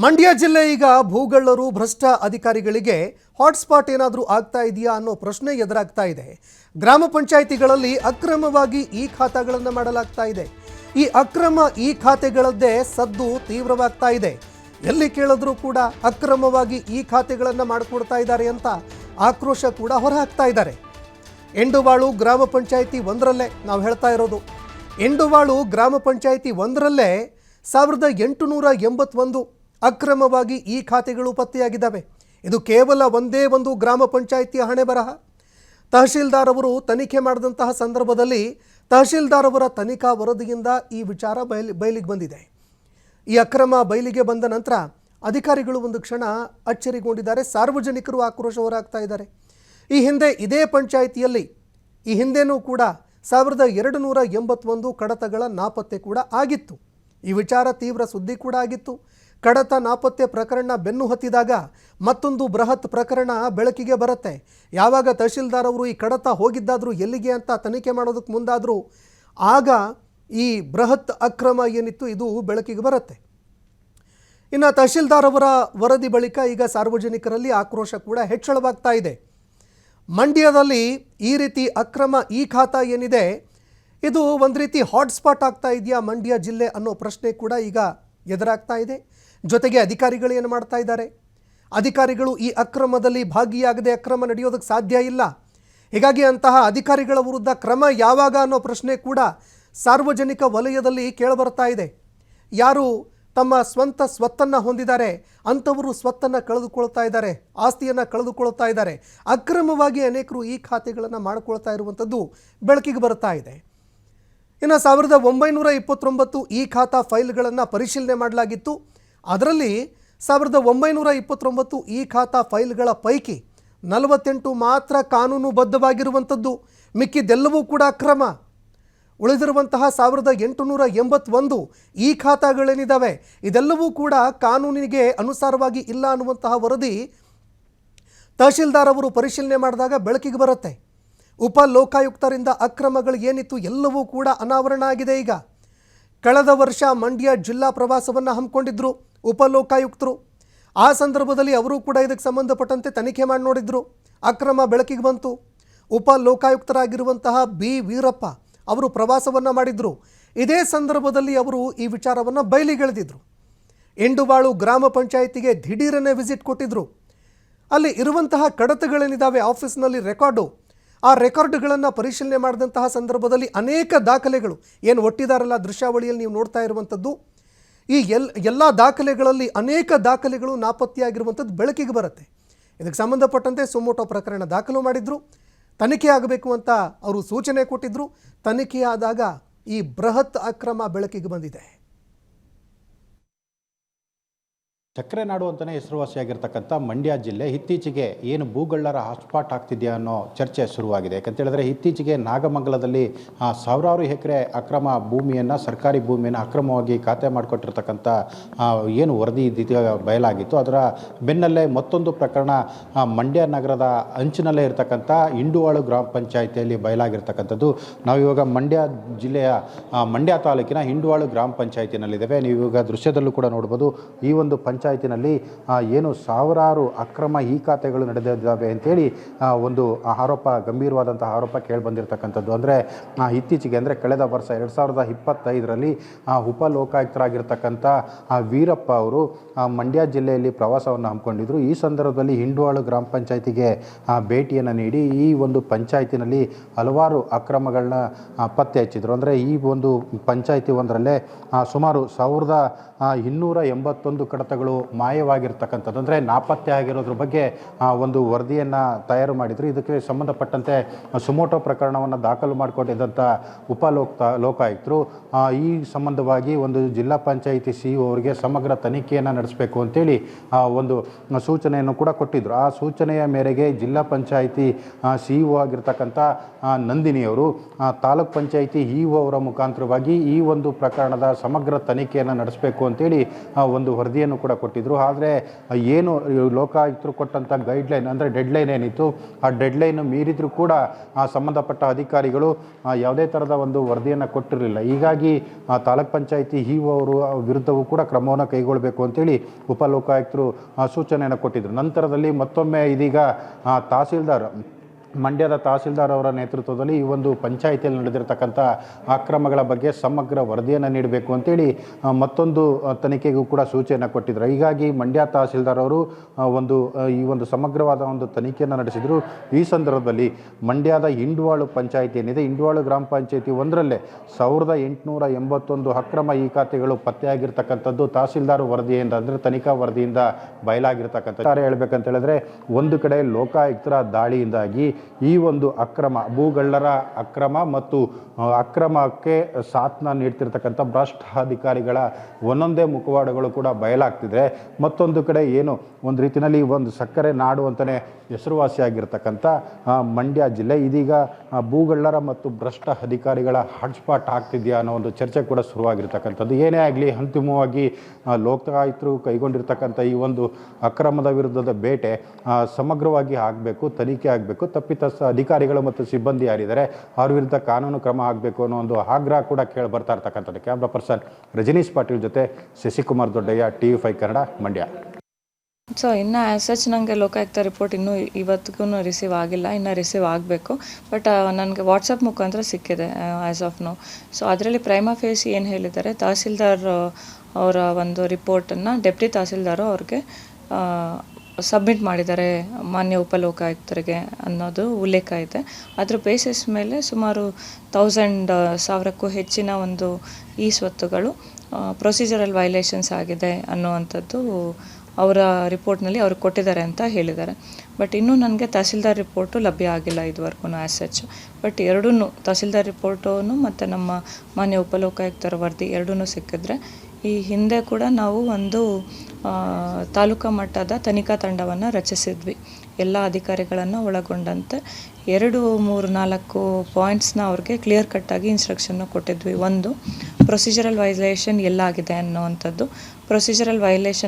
ಮಂಡ್ಯ ಜಿಲ್ಲೆ ಈಗ ಭೂಗಳ್ಳರು ಭ್ರಷ್ಟ ಅಧಿಕಾರಿಗಳಿಗೆ ಹಾಟ್ಸ್ಪಾಟ್ ಏನಾದರೂ ಆಗ್ತಾ ಇದೆಯಾ ಅನ್ನೋ ಪ್ರಶ್ನೆ ಎದುರಾಗ್ತಾ ಇದೆ. ಗ್ರಾಮ ಪಂಚಾಯಿತಿಗಳಲ್ಲಿ ಅಕ್ರಮವಾಗಿ ಈ ಖಾತೆಗಳನ್ನು ಮಾಡಲಾಗ್ತಾ ಇದೆ. ಈ ಅಕ್ರಮ ಈ ಖಾತೆಗಳದ್ದೇ ಸದ್ದು ತೀವ್ರವಾಗ್ತಾ ಇದೆ. ಎಲ್ಲಿ ಕೇಳಿದ್ರೂ ಕೂಡ ಅಕ್ರಮವಾಗಿ ಈ ಖಾತೆಗಳನ್ನು ಮಾಡಿಕೊಡ್ತಾ ಇದ್ದಾರೆ ಅಂತ ಆಕ್ರೋಶ ಕೂಡ ಹೊರಹಾಕ್ತಾ ಇದ್ದಾರೆ. ಎಂಡುವಾಳು ಗ್ರಾಮ ಪಂಚಾಯಿತಿ ಒಂದರಲ್ಲೇ ನಾವು ಹೇಳ್ತಾ ಇರೋದು. ಎಂಡುವಾಳು ಗ್ರಾಮ ಪಂಚಾಯಿತಿ ಒಂದರಲ್ಲೇ 1881 ಅಕ್ರಮವಾಗಿ ಈ ಖಾತೆಗಳು ಪತ್ತೆಯಾಗಿದ್ದಾವೆ. ಇದು ಕೇವಲ ಒಂದೇ ಒಂದು ಗ್ರಾಮ ಪಂಚಾಯಿತಿಯ ಹಣೆ ಬರಹ. ತಹಶೀಲ್ದಾರ್ ಅವರು ತನಿಖೆ ಮಾಡಿದಂತಹ ಸಂದರ್ಭದಲ್ಲಿ ತಹಶೀಲ್ದಾರ್ ಅವರ ತನಿಖಾ ವರದಿಯಿಂದ ಈ ವಿಚಾರ ಬಯಲಿಗೆ ಬಂದಿದೆ. ಈ ಅಕ್ರಮ ಬಯಲಿಗೆ ಬಂದ ನಂತರ ಅಧಿಕಾರಿಗಳು ಒಂದು ಕ್ಷಣ ಅಚ್ಚರಿಗೊಂಡಿದ್ದಾರೆ. ಸಾರ್ವಜನಿಕರು ಆಕ್ರೋಶ ಹೊರಹಾಕ್ತಾ ಇದ್ದಾರೆ. ಈ ಹಿಂದೆ ಇದೇ ಪಂಚಾಯಿತಿಯಲ್ಲಿ ಈ ಹಿಂದೆನೂ ಕೂಡ 1281 ಕಡತಗಳ ನಾಪತ್ತೆ ಕೂಡ ಆಗಿತ್ತು. ಈ ವಿಚಾರ ತೀವ್ರ ಸುದ್ದಿ ಕೂಡ ಆಗಿತ್ತು. ಕಡತ ನಾಪತ್ತೆ ಪ್ರಕರಣ ಬೆನ್ನು ಹತ್ತಿದಾಗ ಮತ್ತೊಂದು ಬೃಹತ್ ಪ್ರಕರಣ ಬೆಳಕಿಗೆ ಬರುತ್ತೆ. ಯಾವಾಗ ತಹಶೀಲ್ದಾರ್ ಅವರು ಈ ಕಡತ ಹೋಗಿದ್ದಾದರೂ ಎಲ್ಲಿಗೆ ಅಂತ ತನಿಖೆ ಮಾಡೋದಕ್ಕೆ ಮುಂದಾದರೂ ಆಗ ಈ ಬೃಹತ್ ಅಕ್ರಮ ಏನಿತ್ತು ಇದು ಬೆಳಕಿಗೆ ಬರುತ್ತೆ. ಇನ್ನು ತಹಶೀಲ್ದಾರ್ ಅವರ ವರದಿ ಬಳಿಕ ಈಗ ಸಾರ್ವಜನಿಕರಲ್ಲಿ ಆಕ್ರೋಶ ಕೂಡ ಹೆಚ್ಚಳವಾಗ್ತಾ ಇದೆ. ಮಂಡ್ಯದಲ್ಲಿ ಈ ರೀತಿ ಅಕ್ರಮ ಈ ಖಾತಾ ಏನಿದೆ ಇದು ಒಂದು ರೀತಿ ಹಾಟ್ಸ್ಪಾಟ್ ಆಗ್ತಾ ಇದೆಯಾ ಮಂಡ್ಯ ಜಿಲ್ಲೆ ಅನ್ನೋ ಪ್ರಶ್ನೆ ಕೂಡ ಈಗ ಎದುರಾಗ್ತಾ ಇದೆ. ಜೊತೆಗೆ ಅಧಿಕಾರಿಗಳು ಏನು ಮಾಡ್ತಾ ಇದ್ದಾರೆ, ಅಧಿಕಾರಿಗಳು ಈ ಅಕ್ರಮದಲ್ಲಿ ಭಾಗಿಯಾಗದೆ ಅಕ್ರಮ ನಡೆಯೋದಕ್ಕೆ ಸಾಧ್ಯ ಇಲ್ಲ. ಹೀಗಾಗಿ ಅಂತಹ ಅಧಿಕಾರಿಗಳ ವಿರುದ್ಧ ಕ್ರಮ ಯಾವಾಗ ಅನ್ನೋ ಪ್ರಶ್ನೆ ಕೂಡ ಸಾರ್ವಜನಿಕ ವಲಯದಲ್ಲಿ ಕೇಳಿಬರ್ತಾ ಇದೆ. ಯಾರು ತಮ್ಮ ಸ್ವಂತ ಸ್ವತ್ತನ್ನು ಹೊಂದಿದ್ದಾರೆ ಅಂಥವರು ಸ್ವತ್ತನ್ನು ಕಳೆದುಕೊಳ್ತಾ ಇದ್ದಾರೆ, ಆಸ್ತಿಯನ್ನು ಕಳೆದುಕೊಳ್ತಾ ಇದ್ದಾರೆ. ಅಕ್ರಮವಾಗಿ ಅನೇಕರು ಈ ಖಾತೆಗಳನ್ನು ಮಾಡಿಕೊಳ್ತಾ ಇರುವಂಥದ್ದು ಬೆಳಕಿಗೆ ಬರ್ತಾ ಇದೆ. ಇನ್ನು 1929 ಈ ಖಾತಾ ಫೈಲ್ಗಳನ್ನು ಪರಿಶೀಲನೆ ಮಾಡಲಾಗಿತ್ತು. ಅದರಲ್ಲಿ 1929 ಈ ಖಾತಾ ಫೈಲ್ಗಳ ಪೈಕಿ 48 ಮಾತ್ರ ಕಾನೂನುಬದ್ಧವಾಗಿರುವಂಥದ್ದು, ಮಿಕ್ಕಿದೆಲ್ಲವೂ ಕೂಡ ಅಕ್ರಮ. ಉಳಿದಿರುವಂತಹ 1881 ಈ ಖಾತಾಗಳೇನಿದ್ದಾವೆ ಇದೆಲ್ಲವೂ ಕೂಡ ಕಾನೂನಿಗೆ ಅನುಸಾರವಾಗಿ ಇಲ್ಲ ಅನ್ನುವಂತಹ ವರದಿ ತಹಶೀಲ್ದಾರ್ ಅವರು ಪರಿಶೀಲನೆ ಮಾಡಿದಾಗ ಬೆಳಕಿಗೆ ಬರುತ್ತೆ. ಉಪ ಲೋಕಾಯುಕ್ತರಿಂದ ಅಕ್ರಮಗಳು ಏನಿತ್ತು ಎಲ್ಲವೂ ಕೂಡ ಅನಾವರಣ ಆಗಿದೆ. ಈಗ ಕಳೆದ ವರ್ಷ ಮಂಡ್ಯ ಜಿಲ್ಲಾ ಪ್ರವಾಸವನ್ನು ಹಮ್ಮಿಕೊಂಡಿದ್ರು ಉಪ ಲೋಕಾಯುಕ್ತರು. ಆ ಸಂದರ್ಭದಲ್ಲಿ ಅವರು ಕೂಡ ಇದಕ್ಕೆ ಸಂಬಂಧಪಟ್ಟಂತೆ ತನಿಖೆ ಮಾಡಿ ನೋಡಿದ್ರು. ಅಕ್ರಮ ಬೆಳಕಿಗೆ ಬಂತು. ಉಪ ಲೋಕಾಯುಕ್ತರಾಗಿರುವಂತಹ ಬಿ ವೀರಪ್ಪ ಅವರು ಪ್ರವಾಸವನ್ನು ಮಾಡಿದ್ರು. ಇದೇ ಸಂದರ್ಭದಲ್ಲಿ ಅವರು ಈ ವಿಚಾರವನ್ನು ಬಯಲಿಗೆಳೆದಿದ್ರು. ಎಂಡುವಾಳು ಗ್ರಾಮ ಪಂಚಾಯಿತಿಗೆ ದಿಢೀರನೆ ವಿಸಿಟ್ ಕೊಟ್ಟಿದ್ರು. ಅಲ್ಲಿ ಇರುವಂತಹ ಕಡತಗಳೇನಿದ್ದಾವೆ ಆಫೀಸ್ನಲ್ಲಿ ರೆಕಾರ್ಡು, ಆ ರೆಕಾರ್ಡ್ಗಳನ್ನು ಪರಿಶೀಲನೆ ಮಾಡಿದಂತಹ ಸಂದರ್ಭದಲ್ಲಿ ಅನೇಕ ದಾಖಲೆಗಳು ಏನು ಒಟ್ಟಿದಾರಲ್ಲ ದೃಶ್ಯಾವಳಿಯಲ್ಲಿ ನೀವು ನೋಡ್ತಾ ಇರುವಂಥದ್ದು, ಈ ಎಲ್ಲ ದಾಖಲೆಗಳಲ್ಲಿ ಅನೇಕ ದಾಖಲೆಗಳು ನಾಪತ್ತೆಯಾಗಿರುವಂಥದ್ದು ಬೆಳಕಿಗೆ ಬರುತ್ತೆ. ಇದಕ್ಕೆ ಸಂಬಂಧಪಟ್ಟಂತೆ ಸುಮೋಟೋ ಪ್ರಕರಣ ದಾಖಲು ಮಾಡಿದ್ರು. ತನಿಖೆ ಆಗಬೇಕು ಅಂತ ಅವರು ಸೂಚನೆ ಕೊಟ್ಟಿದ್ರು. ತನಿಖೆಯಾದಾಗ ಈ ಬೃಹತ್ ಅಕ್ರಮ ಬೆಳಕಿಗೆ ಬಂದಿದೆ. ಸಕ್ಕರೆ ನಾಡು ಅಂತಲೇ ಹೆಸರುವಾಸಿಯಾಗಿರ್ತಕ್ಕಂಥ ಮಂಡ್ಯ ಜಿಲ್ಲೆ ಇತ್ತೀಚೆಗೆ ಏನು ಭೂಗಳ್ಳರ ಹಾಟ್ಸ್ಪಾಟ್ ಆಗ್ತಿದೆಯಾ ಅನ್ನೋ ಚರ್ಚೆ ಶುರುವಾಗಿದೆ. ಯಾಕಂತೇಳಿದ್ರೆ ಇತ್ತೀಚೆಗೆ ನಾಗಮಂಗಲದಲ್ಲಿ ಸಾವಿರಾರು ಎಕರೆ ಅಕ್ರಮ ಭೂಮಿಯನ್ನು, ಸರ್ಕಾರಿ ಭೂಮಿಯನ್ನು ಅಕ್ರಮವಾಗಿ ಖಾತೆ ಮಾಡಿಕೊಟ್ಟಿರ್ತಕ್ಕಂಥ ಏನು ವರದಿ ಇದೀಗ ಬಯಲಾಗಿತ್ತು. ಅದರ ಬೆನ್ನಲ್ಲೇ ಮತ್ತೊಂದು ಪ್ರಕರಣ ಮಂಡ್ಯ ನಗರದ ಅಂಚಿನಲ್ಲೇ ಇರತಕ್ಕಂಥ ಇಂಡುವಾಳು ಗ್ರಾಮ ಪಂಚಾಯಿತಿಯಲ್ಲಿ ಬಯಲಾಗಿರ್ತಕ್ಕಂಥದ್ದು. ನಾವಿವಾಗ ಮಂಡ್ಯ ಜಿಲ್ಲೆಯ ಮಂಡ್ಯ ತಾಲೂಕಿನ ಇಂಡುವಾಳು ಗ್ರಾಮ ಪಂಚಾಯಿತಿನಲ್ಲಿದ್ದೇವೆ. ನೀವು ಇವಾಗ ದೃಶ್ಯದಲ್ಲೂ ಕೂಡ ನೋಡ್ಬೋದು. ಈ ಒಂದು ಪಂಚಾಯತಿನಲ್ಲಿ ಏನು ಸಾವಿರಾರು ಅಕ್ರಮ ಈ ಖಾತೆಗಳು ನಡೆದಿದ್ದಾವೆ ಅಂತೇಳಿ ಒಂದು ಆರೋಪ, ಗಂಭೀರವಾದಂಥ ಆರೋಪ ಕೇಳಿ ಬಂದಿರತಕ್ಕಂಥದ್ದು. ಅಂದರೆ ಇತ್ತೀಚೆಗೆ ಅಂದರೆ ಕಳೆದ ವರ್ಷ 2025ರಲ್ಲಿ ಉಪ ಲೋಕಾಯುಕ್ತರಾಗಿರ್ತಕ್ಕಂಥ ವೀರಪ್ಪ ಅವರು ಮಂಡ್ಯ ಜಿಲ್ಲೆಯಲ್ಲಿ ಪ್ರವಾಸವನ್ನು ಹಮ್ಮಿಕೊಂಡಿದ್ದರು. ಈ ಸಂದರ್ಭದಲ್ಲಿ ಇಂಡುವಾಳು ಗ್ರಾಮ ಪಂಚಾಯತಿಗೆ ಭೇಟಿಯನ್ನು ನೀಡಿ ಈ ಒಂದು ಪಂಚಾಯತಿನಲ್ಲಿ ಹಲವಾರು ಅಕ್ರಮಗಳನ್ನ ಪತ್ತೆ ಹಚ್ಚಿದ್ರು. ಅಂದರೆ ಈ ಒಂದು ಪಂಚಾಯತಿ ಒಂದರಲ್ಲೇ ಸುಮಾರು 1281 ಕಡತಗಳು ಮಾಯವಾಗಿರ್ತಕ್ಕಂಥದ್ದು, ಅಂದರೆ ನಾಪತ್ತೆ ಆಗಿರೋದ್ರ ಬಗ್ಗೆ ಒಂದು ವರದಿಯನ್ನು ತಯಾರು ಮಾಡಿದರು. ಇದಕ್ಕೆ ಸಂಬಂಧಪಟ್ಟಂತೆ ಸುಮೋಟೋ ಪ್ರಕರಣವನ್ನು ದಾಖಲು ಮಾಡಿಕೊಂಡಿದ್ದಂಥ ಉಪ ಲೋಕಾಯುಕ್ತರು ಈ ಸಂಬಂಧವಾಗಿ ಒಂದು ಜಿಲ್ಲಾ ಪಂಚಾಯಿತಿ ಸಿಇಒ ಅವರಿಗೆ ಸಮಗ್ರ ತನಿಖೆಯನ್ನು ನಡೆಸಬೇಕು ಅಂತೇಳಿ ಒಂದು ಸೂಚನೆಯನ್ನು ಕೂಡ ಕೊಟ್ಟಿದ್ದರು. ಆ ಸೂಚನೆಯ ಮೇರೆಗೆ ಜಿಲ್ಲಾ ಪಂಚಾಯಿತಿ ಸಿಇಒ ಆಗಿರ್ತಕ್ಕಂಥ ನಂದಿನಿಯವರು ತಾಲೂಕ್ ಪಂಚಾಯಿತಿ ಇಒ ಅವರ ಮುಖಾಂತರವಾಗಿ ಈ ಒಂದು ಪ್ರಕರಣದ ಸಮಗ್ರ ತನಿಖೆಯನ್ನು ನಡೆಸಬೇಕು ಅಂತೇಳಿ ಒಂದು ವರದಿಯನ್ನು ಕೂಡ ಕೊಟ್ಟಿದ್ದರು. ಆದರೆ ಏನು ಲೋಕಾಯುಕ್ತರು ಕೊಟ್ಟಂಥ ಗೈಡ್ಲೈನ್ ಅಂದರೆ ಡೆಡ್ಲೈನ್ ಏನಿತ್ತು, ಆ ಡೆಡ್ಲೈನ್ ಮೀರಿದರೂ ಕೂಡ ಆ ಸಂಬಂಧಪಟ್ಟ ಅಧಿಕಾರಿಗಳು ಯಾವುದೇ ಥರದ ಒಂದು ವರದಿಯನ್ನು ಕೊಟ್ಟಿರಲಿಲ್ಲ. ಹೀಗಾಗಿ ತಾಲೂಕ್ ಪಂಚಾಯಿತಿ ಇಒ ಅವರು ವಿರುದ್ಧವೂ ಕೂಡ ಕ್ರಮವನ್ನು ಕೈಗೊಳ್ಳಬೇಕು ಅಂತೇಳಿ ಉಪಲೋಕಾಯುಕ್ತರು ಸೂಚನೆಯನ್ನು ಕೊಟ್ಟಿದ್ದರು. ನಂತರದಲ್ಲಿ ಮತ್ತೊಮ್ಮೆ ಇದೀಗ ತಹಸೀಲ್ದಾರ್, ಮಂಡ್ಯದ ತಹಸೀಲ್ದಾರ್ ಅವರ ನೇತೃತ್ವದಲ್ಲಿ ಈ ಒಂದು ಪಂಚಾಯಿತಿಯಲ್ಲಿ ನಡೆದಿರತಕ್ಕಂಥ ಅಕ್ರಮಗಳ ಬಗ್ಗೆ ಸಮಗ್ರ ವರದಿಯನ್ನು ನೀಡಬೇಕು ಅಂತೇಳಿ ಮತ್ತೊಂದು ತನಿಖೆಗೂ ಕೂಡ ಸೂಚನೆಯನ್ನು ಕೊಟ್ಟಿದ್ದರು. ಹೀಗಾಗಿ ಮಂಡ್ಯ ತಹಸೀಲ್ದಾರ್ ಅವರು ಈ ಒಂದು ಸಮಗ್ರವಾದ ಒಂದು ತನಿಖೆಯನ್ನು ನಡೆಸಿದರು. ಈ ಸಂದರ್ಭದಲ್ಲಿ ಮಂಡ್ಯದ ಇಂಡ್ವಾಳು ಪಂಚಾಯಿತಿ ಏನಿದೆ, ಇಂಡ್ವಾಳು ಗ್ರಾಮ ಪಂಚಾಯಿತಿ ಒಂದರಲ್ಲೇ 1881 ಅಕ್ರಮ ಈ ಖಾತೆಗಳು ಪತ್ತೆಯಾಗಿರ್ತಕ್ಕಂಥದ್ದು ತಹಸೀಲ್ದಾರ್ ವರದಿಯಿಂದ, ಅಂದರೆ ತನಿಖಾ ವರದಿಯಿಂದ ಬಯಲಾಗಿರ್ತಕ್ಕಂಥದ್ದು. ಹೇಳ್ಬೇಕಂತ ಹೇಳಿದ್ರೆ, ಒಂದು ಕಡೆ ಲೋಕಾಯುಕ್ತರ ದಾಳಿಯಿಂದಾಗಿ ಈ ಒಂದು ಭೂಗಳ್ಳರ ಅಕ್ರಮ ಮತ್ತು ಅಕ್ರಮಕ್ಕೆ ಸಾಥ್ನ ನೀಡ್ತಿರ್ತಕ್ಕಂಥ ಭ್ರಷ್ಟ ಅಧಿಕಾರಿಗಳ ಒಂದೊಂದೇ ಮುಖವಾಡಗಳು ಕೂಡ ಬಯಲಾಗ್ತಿದೆ. ಮತ್ತೊಂದು ಕಡೆ ಏನು ಒಂದು ರೀತಿಯಲ್ಲಿ ಒಂದು ಸಕ್ಕರೆ ನಾಡು ಅಂತಲೇ ಹೆಸರುವಾಸಿಯಾಗಿರ್ತಕ್ಕಂಥ ಮಂಡ್ಯ ಜಿಲ್ಲೆ ಇದೀಗ ಭೂಗಳ್ಳರ ಮತ್ತು ಭ್ರಷ್ಟ ಅಧಿಕಾರಿಗಳ ಹಾಟ್ಸ್ಪಾಟ್ ಆಗ್ತಿದೆಯಾ ಅನ್ನೋ ಒಂದು ಚರ್ಚೆ ಕೂಡ ಶುರುವಾಗಿರ್ತಕ್ಕಂಥದ್ದು. ಏನೇ ಆಗಲಿ, ಅಂತಿಮವಾಗಿ ಲೋಕಾಯುಕ್ತರು ಕೈಗೊಂಡಿರ್ತಕ್ಕಂಥ ಈ ಒಂದು ಅಕ್ರಮದ ವಿರುದ್ಧದ ಬೇಟೆ ಸಮಗ್ರವಾಗಿ ಆಗಬೇಕು, ತನಿಖೆ ಆಗಬೇಕು. ತಪ್ಪಿತಸ್ಥ ಅಧಿಕಾರಿಗಳು ಮತ್ತು ಸಿಬ್ಬಂದಿ ಯಾರಿದ್ದಾರೆ ಅವ್ರ ವಿರುದ್ಧ ಕಾನೂನು ಕ್ರಮ ಆಗಬೇಕು ಅನ್ನೋ ಒಂದು ಆಗ್ರಹ ಕೂಡ ಕೇಳಿ ಬರ್ತಾ ಇರ್ತಕ್ಕಂಥದ್ದು. ಕ್ಯಾಮ್ರಾ ಪರ್ಸನ್ ರಜನೀಶ್ ಪಾಟೀಲ್ ಜೊತೆ ಶಶಿಕುಮಾರ್ ದೊಡ್ಡಯ್ಯ, TV5 ಕನ್ನಡ, ಮಂಡ್ಯ. ಸೊ ಇನ್ನು ಆ್ಯಸ್ ಸಚ್ ನನಗೆ ಲೋಕಾಯುಕ್ತ ರಿಪೋರ್ಟ್ ಇನ್ನೂ ಇವತ್ತಿಗೂ ರಿಸೀವ್ ಆಗಿಲ್ಲ, ಇನ್ನು ರಿಸೀವ್ ಆಗಬೇಕು. ಬಟ್ ನನಗೆ ವಾಟ್ಸಪ್ ಮುಖಾಂತರ ಸಿಕ್ಕಿದೆ ಆ್ಯಸ್ ಆಫ್ ನೋ. ಸೊ ಅದರಲ್ಲಿ ಪ್ರೈಮಾ ಫೇಸಿ ಏನು ಹೇಳಿದ್ದಾರೆ, ತಹಸೀಲ್ದಾರ್ ಅವರ ಒಂದು ರಿಪೋರ್ಟನ್ನು ಡೆಪ್ಟಿ ತಹಸೀಲ್ದಾರು ಅವ್ರಿಗೆ ಸಬ್ಮಿಟ್ ಮಾಡಿದ್ದಾರೆ ಮಾನ್ಯ ಉಪಲೋಕಾಯುಕ್ತರಿಗೆ ಅನ್ನೋದು ಉಲ್ಲೇಖ ಇದೆ. ಅದರ ಬೇಸಿಸ್ ಮೇಲೆ ಸುಮಾರು 1000ಕ್ಕೂ ಹೆಚ್ಚಿನ ಒಂದು ಈ ಸ್ವತ್ತುಗಳು ಪ್ರೊಸೀಜರಲ್ ವೈಲೇಷನ್ಸ್ ಆಗಿದೆ ಅನ್ನುವಂಥದ್ದು ಅವರ ರಿಪೋರ್ಟ್ನಲ್ಲಿ ಅವ್ರಿಗೆ ಕೊಟ್ಟಿದ್ದಾರೆ ಅಂತ ಹೇಳಿದ್ದಾರೆ. ಬಟ್ ಇನ್ನೂ ನನಗೆ ತಹಸೀಲ್ದಾರ್ ರಿಪೋರ್ಟು ಲಭ್ಯ ಆಗಿಲ್ಲ ಇದುವರೆಗೂ ಆ್ಯಸ್ ಸಚ್. ಬಟ್ ಎರಡೂ ತಹಸೀಲ್ದಾರ್ ರಿಪೋರ್ಟೂ ಮತ್ತು ನಮ್ಮ ಮಾನ್ಯ ಉಪಲೋಕಾಯುಕ್ತರ ವರದಿ ಎರಡೂ ಸಿಕ್ಕಿದ್ರೆ, ಈ ಹಿಂದೆ ಕೂಡ ನಾವು ಒಂದು ತಾಲೂಕಾ ಮಟ್ಟದ ತನಿಖಾ ತಂಡವನ್ನು ರಚಿಸಿದ್ವಿ, ಎಲ್ಲ ಅಧಿಕಾರಿಗಳನ್ನು ಒಳಗೊಂಡಂತೆ 2, 3, 4 ಪಾಯಿಂಟ್ಸ್ನ ಅವ್ರಿಗೆ ಕ್ಲಿಯರ್ ಕಟ್ಟಾಗಿ ಇನ್ಸ್ಟ್ರಕ್ಷನ್ನು ಕೊಟ್ಟಿದ್ವಿ. ಒಂದು, ಪ್ರೊಸೀಜರಲ್ ವೈಲೇಷನ್ ಎಲ್ಲಾಗಿದೆ ಅನ್ನೋವಂಥದ್ದು. Procedural violation